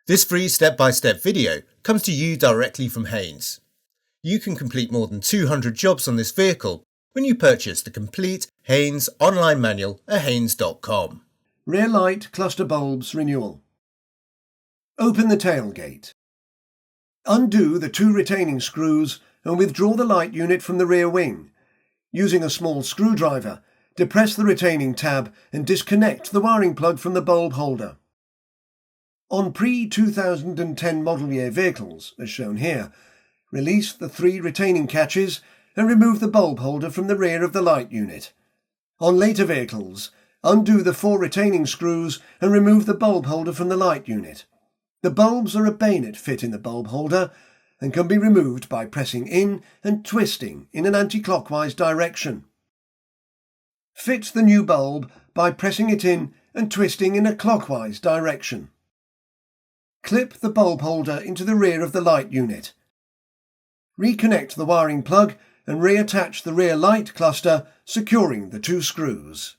This free step-by-step video comes to you directly from Haynes. You can complete more than 200 jobs on this vehicle when you purchase the complete Haynes online manual at haynes.com. Rear light cluster bulbs renewal. Open the tailgate. Undo the 2 retaining screws and withdraw the light unit from the rear wing. Using a small screwdriver, depress the retaining tab and disconnect the wiring plug from the bulb holder. On pre-2010 model year vehicles, as shown here, release the 3 retaining catches and remove the bulb holder from the rear of the light unit. On later vehicles, undo the 4 retaining screws and remove the bulb holder from the light unit. The bulbs are a bayonet fit in the bulb holder and can be removed by pressing in and twisting in an anti-clockwise direction. Fit the new bulb by pressing it in and twisting in a clockwise direction. Clip the bulb holder into the rear of the light unit. Reconnect the wiring plug and reattach the rear light cluster, securing the 2 screws.